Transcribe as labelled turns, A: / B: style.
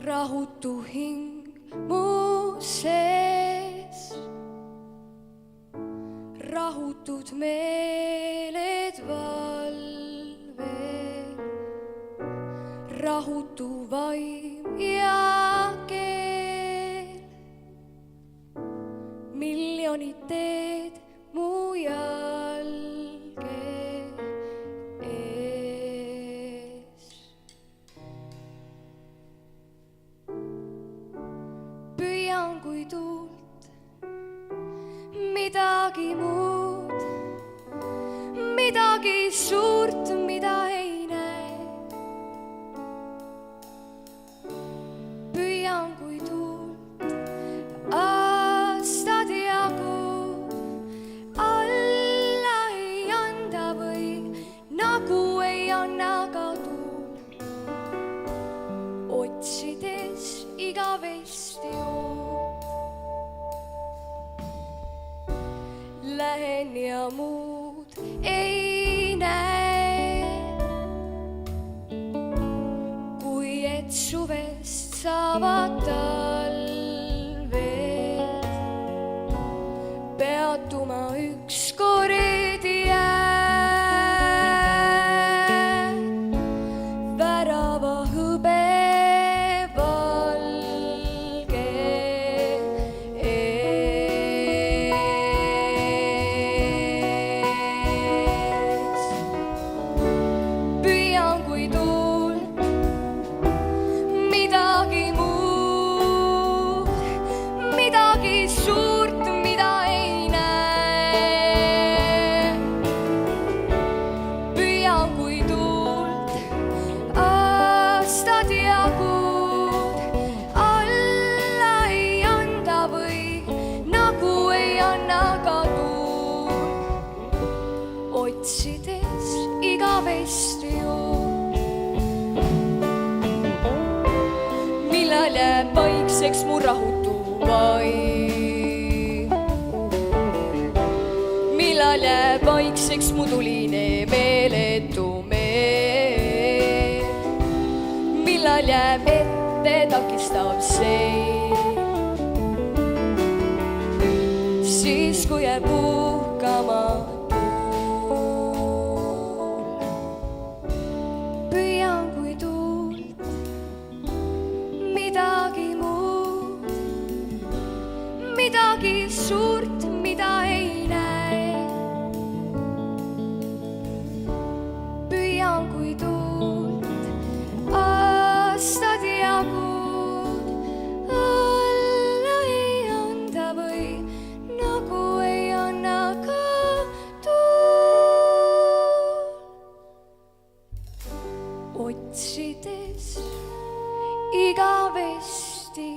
A: rahutu hing mu sees, rahutud meeled valvel, rahutu vaim ja keel. Miljonid teed mu jalge ees. Püüan kui tuult midagi muud, midagi suurt, mida ei näe. Püüan kui tuult aastad jagu, alla ei anda või nagu ei anna ka tuul, otsides igavesti jood. Lähen ja muud ei näe, kui et suvest saavad talved, peatuma ükskord jää, värava hõbe valge ees. Püüan kui tuul midagi muud, midagi suurt, mida ei näe. Püüan kui tuult aastad jagud, alla ei anda või nagu ei anna ka tuul, otsides igavesti jood. Millal jääb vaikseks mu rahutu vaim, millal jääb vaikseks mu tuline meeletu meel, millal jääb ette takistav sein, siis kui jääb puhkama tuul. Püüan kui tuult midagi muud, midagi suurt, mida ei näe. Püüan kui tuult aastad jagud, alla ei anda või nagu ei anna ka tuul, otsides igavesti